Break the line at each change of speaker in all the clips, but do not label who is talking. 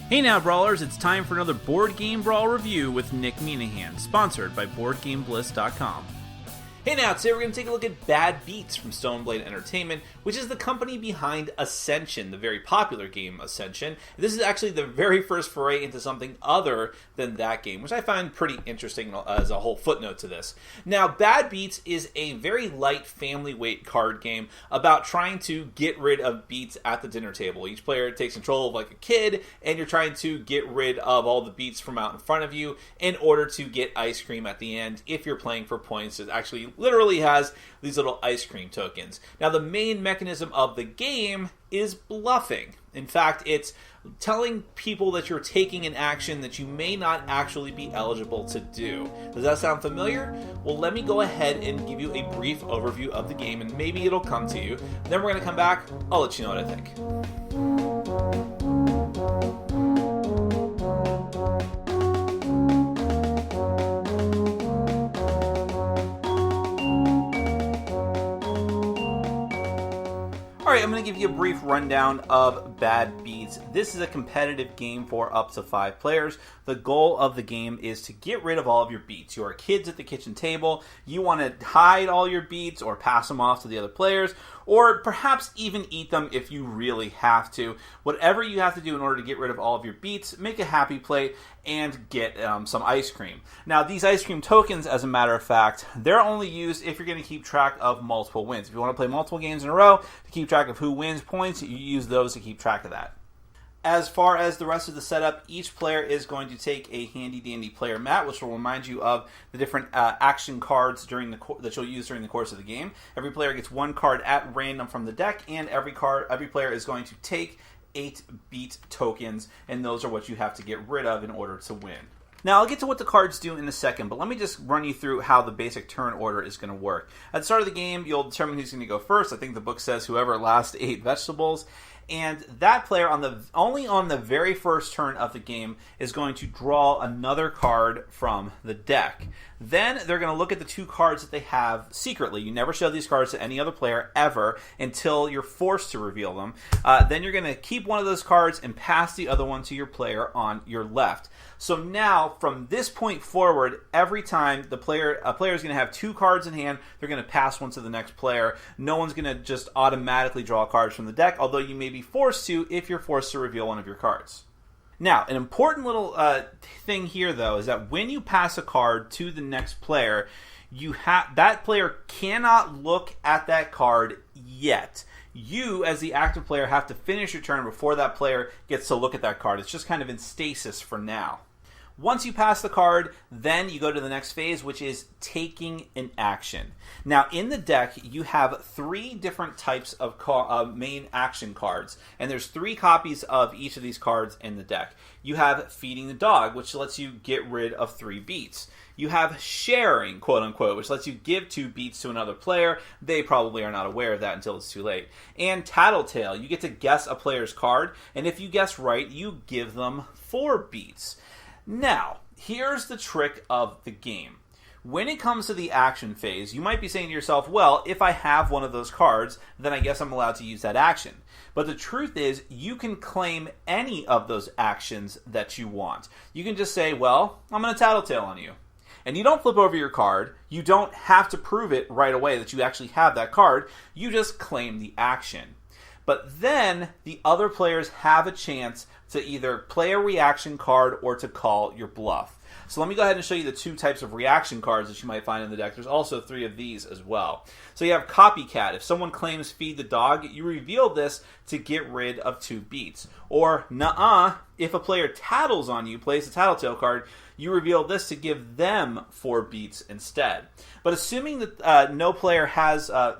Hey now, Brawlers, it's time for another Board Game Brawl review with Nick Minahan, sponsored by BoardGameBliss.com. Hey now, today we're going to take a look at Bad Beets from Stoneblade Entertainment, which is the company behind Ascension, the very popular game Ascension. This is actually the very first foray into something other than that game, which I find pretty interesting as a whole footnote to this. Now, Bad Beets is a very light family weight card game about trying to get rid of beets at the dinner table. Each player takes control of like a kid, and you're trying to get rid of all the beets from out in front of you in order to get ice cream at the end. If you're playing for points, it actually literally has these little ice cream tokens. Now, the main mechanism of the game is bluffing. In fact, it's telling people that you're taking an action that you may not actually be eligible to do. Does that sound familiar? Well, let me go ahead and give you a brief overview of the game, and maybe it'll come to you. Then we're going to come back. I'll let you know what I think. Alright, I'm going to give you a brief rundown of Bad Beets. This is a competitive game for up to 5 players. The goal of the game is to get rid of all of your beets. You are kids at the kitchen table. You want to hide all your beets or pass them off to the other players, or perhaps even eat them if you really have to. Whatever you have to do in order to get rid of all of your beets, make a happy plate and get some ice cream. Now, these ice cream tokens, as a matter of fact, they're only used if you're going to keep track of multiple wins. If you want to play multiple games in a row to keep track of who wins points, you use those to keep track of that. As far as the rest of the setup, each player is going to take a handy-dandy player mat, which will remind you of the different action cards that you'll use during the course of the game. Every player gets one card at random from the deck, and every player is going to take 8 beet tokens, and those are what you have to get rid of in order to win. Now, I'll get to what the cards do in a second, but let me just run you through how the basic turn order is going to work. At the start of the game, you'll determine who's going to go first. I think the book says whoever lasts 8 vegetables. And that player, only on the very first turn of the game, is going to draw another card from the deck. Then they're going to look at the 2 cards that they have secretly. You never show these cards to any other player ever until you're forced to reveal them. Then you're going to keep one of those cards and pass the other one to your player on your left. So now, from this point forward, every time a player is going to have 2 cards in hand, they're going to pass one to the next player. No one's going to just automatically draw cards from the deck, although you may be forced to if you're forced to reveal one of your cards. Now, an important little thing here, though, is that when you pass a card to the next player, that player cannot look at that card yet. You, as the active player, have to finish your turn before that player gets to look at that card. It's just kind of in stasis for now. Once you pass the card, then you go to the next phase, which is taking an action. Now, in the deck, you have 3 different types of main action cards, and there's 3 copies of each of these cards in the deck. You have Feeding the Dog, which lets you get rid of 3 beets. You have Sharing, quote-unquote, which lets you give 2 beets to another player. They probably are not aware of that until it's too late. And Tattletale, you get to guess a player's card, and if you guess right, you give them 4 beets. Now, here's the trick of the game. When it comes to the action phase, you might be saying to yourself, well, if I have one of those cards, then I guess I'm allowed to use that action. But the truth is, you can claim any of those actions that you want. You can just say, well, I'm going to Tattletale on you. And you don't flip over your card. You don't have to prove it right away that you actually have that card. You just claim the action. But then the other players have a chance to either play a reaction card or to call your bluff. So let me go ahead and show you the 2 types of reaction cards that you might find in the deck. There's also 3 of these as well. So you have Copycat. If someone claims Feed the Dog, you reveal this to get rid of 2 beets. Or Nuh-uh, if a player tattles on you, plays a Tattletale card, you reveal this to give them 4 beets instead. But assuming that no player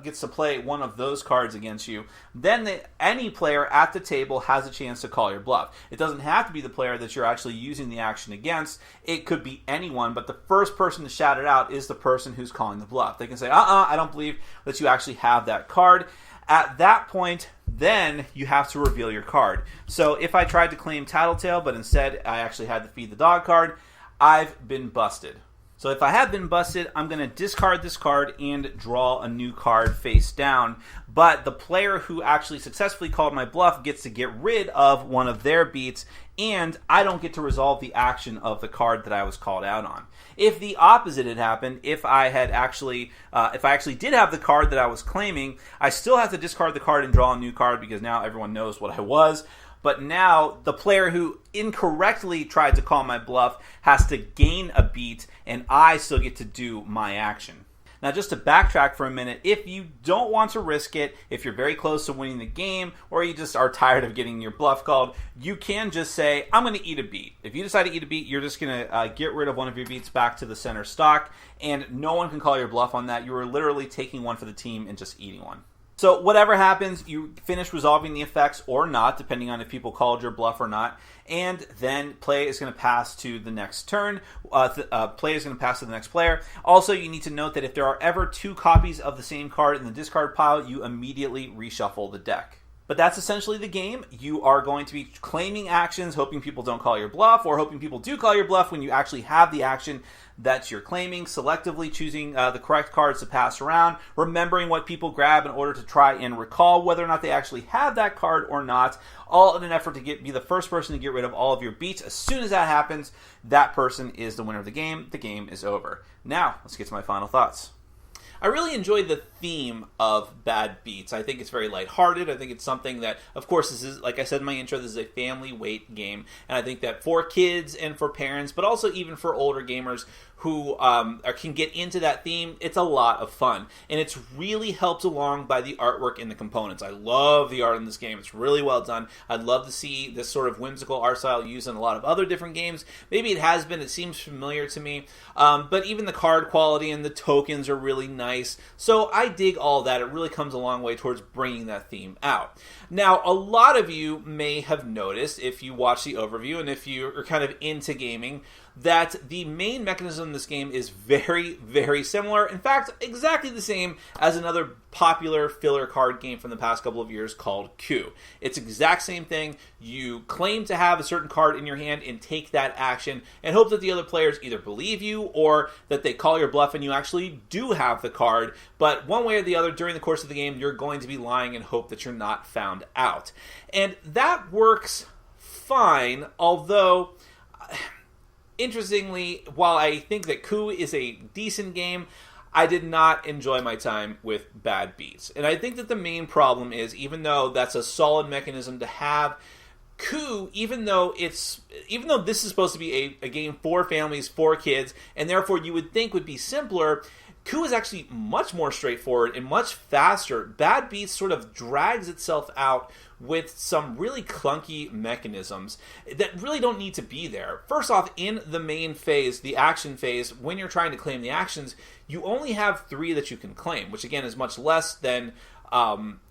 gets to play one of those cards against you, then any player at the table has a chance to call your bluff. It doesn't have to be the player that you're actually using the action against. It could be anyone, but the first person to shout it out is the person who's calling the bluff. They can say, I don't believe that you actually have that card. At that point, then you have to reveal your card. So if I tried to claim Tattletale, but instead I actually had the Feed the Dog card, I've been busted. So if I have been busted, I'm going to discard this card and draw a new card face down. But the player who actually successfully called my bluff gets to get rid of one of their beats, and I don't get to resolve the action of the card that I was called out on. If the opposite had happened, if I actually did have the card that I was claiming, I still have to discard the card and draw a new card because now everyone knows what I was. But now the player who incorrectly tried to call my bluff has to gain a beat, and I still get to do my action. Now, just to backtrack for a minute, if you don't want to risk it, if you're very close to winning the game, or you just are tired of getting your bluff called, you can just say, I'm going to eat a beat. If you decide to eat a beat, you're just going to get rid of one of your beats back to the center stock, and no one can call your bluff on that. You are literally taking one for the team and just eating one. So whatever happens, you finish resolving the effects or not, depending on if people called your bluff or not. And then play is going to pass to the next turn. Play is going to pass to the next player. Also, you need to note that if there are ever 2 copies of the same card in the discard pile, you immediately reshuffle the deck. But that's essentially the game. You are going to be claiming actions, hoping people don't call your bluff, or hoping people do call your bluff when you actually have the action that you're claiming, selectively choosing the correct cards to pass around, remembering what people grab in order to try and recall whether or not they actually have that card or not, all in an effort to be the first person to get rid of all of your beats. As soon as that happens, that person is the winner of the game. The game is over. Now, let's get to my final thoughts. I really enjoy the theme of Bad Beets. I think it's very lighthearted. I think it's something that, of course, this is, like I said in my intro, this is a family weight game. And I think that for kids and for parents, but also even for older gamers who can get into that theme, it's a lot of fun. And it's really helped along by the artwork and the components. I love the art in this game. It's really well done. I'd love to see this sort of whimsical art style used in a lot of other different games. Maybe it has been. It seems familiar to me. But even the card quality and the tokens are really nice. So I dig all that. It really comes a long way towards bringing that theme out. Now, a lot of you may have noticed, if you watch the overview and if you're kind of into gaming, that the main mechanism in this game is very, very similar. In fact, exactly the same as another popular filler card game from the past couple of years called Coup. It's exact same thing. You claim to have a certain card in your hand and take that action and hope that the other players either believe you or that they call your bluff and you actually do have the card. But one way or the other, during the course of the game, you're going to be lying and hope that you're not found out. And that works fine, although interestingly, while I think that Coup is a decent game, I did not enjoy my time with Bad Beets. And I think that the main problem is, even though that's a solid mechanism to have, Coup, even though this is supposed to be a game for families, for kids, and therefore you would think would be simpler, Coup is actually much more straightforward and much faster. Bad Beets sort of drags itself out with some really clunky mechanisms that really don't need to be there. First off, in the main phase, the action phase, when you're trying to claim the actions, you only have 3 that you can claim, which again is much less than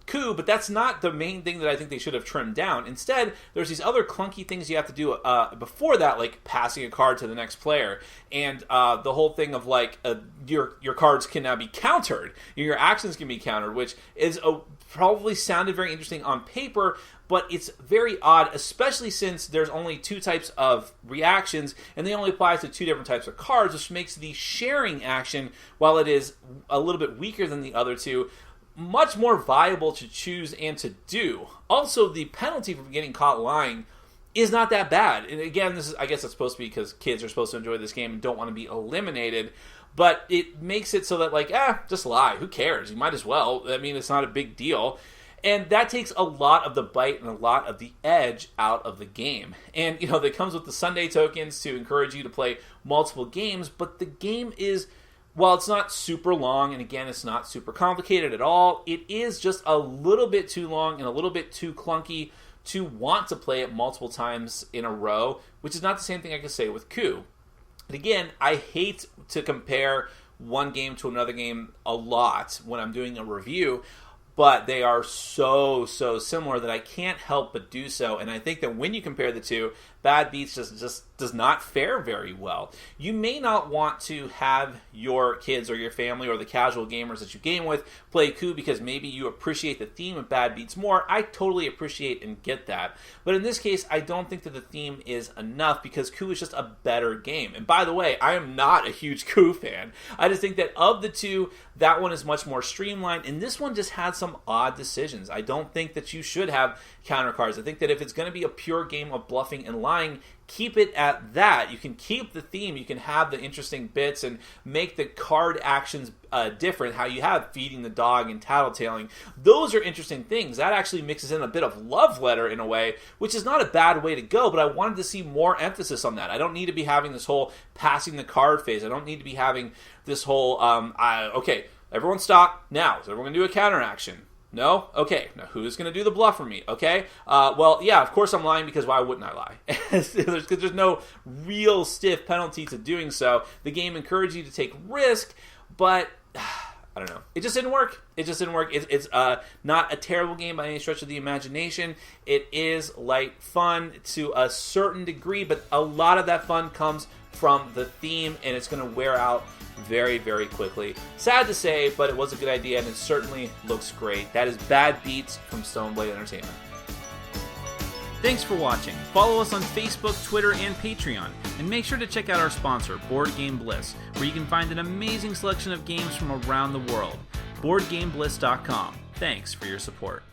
Coup, but that's not the main thing that I think they should have trimmed down. Instead, there's these other clunky things you have to do before that, like passing a card to the next player, and the whole thing of like your cards can now be countered, your actions can be countered, which is probably sounded very interesting on paper, but it's very odd, especially since there's only 2 types of reactions, and they only apply to 2 different types of cards, which makes the sharing action, while it is a little bit weaker than the other 2, much more viable to choose and to do. Also, the penalty for getting caught lying is not that bad. And again, I guess it's supposed to be because kids are supposed to enjoy this game and don't want to be eliminated. But it makes it so that, just lie. Who cares? You might as well. I mean, it's not a big deal. And that takes a lot of the bite and a lot of the edge out of the game. And, that comes with the Sunday tokens to encourage you to play multiple games. But the game is, while it's not super long, and again, it's not super complicated at all, it is just a little bit too long and a little bit too clunky to want to play it multiple times in a row, which is not the same thing I can say with Coup. And again, I hate to compare one game to another game a lot when I'm doing a review, but they are so similar that I can't help but do so. And I think that when you compare the two, Bad Beets just does not fare very well. You may not want to have your kids or your family or the casual gamers that you game with play Coup because maybe you appreciate the theme of Bad Beets more. I totally appreciate and get that. But in this case, I don't think that the theme is enough because Coup is just a better game. And by the way, I am not a huge Coup fan. I just think that of the two, that one is much more streamlined, and this one just had some odd decisions. I don't think that you should have counter cards. I think that if it's going to be a pure game of bluffing and lying, keep it at that. You can keep the theme, you can have the interesting bits and make the card actions different, how you have feeding the dog and tattletaling. Those are interesting things. That actually mixes in a bit of love letter in a way, which is not a bad way to go, but I wanted to see more emphasis on that. I don't need to be having this whole passing the card phase. I don't need to be having this whole, okay, everyone stop. Now, is everyone going to do a counter action? No? Okay. Now, who's going to do the bluff for me? Okay. Well, yeah, of course I'm lying because why wouldn't I lie? there's no real stiff penalty to doing so. The game encourages you to take risk, but I don't know. It just didn't work. It's not a terrible game by any stretch of the imagination. It is light fun to a certain degree, but a lot of that fun comes from the theme, and it's going to wear out very, very quickly. Sad to say, but it was a good idea, and it certainly looks great. That is Bad Beets from Stoneblade Entertainment. Thanks for watching. Follow us on Facebook, Twitter, and Patreon. And make sure to check out our sponsor, Board Game Bliss, where you can find an amazing selection of games from around the world. BoardGameBliss.com. Thanks for your support.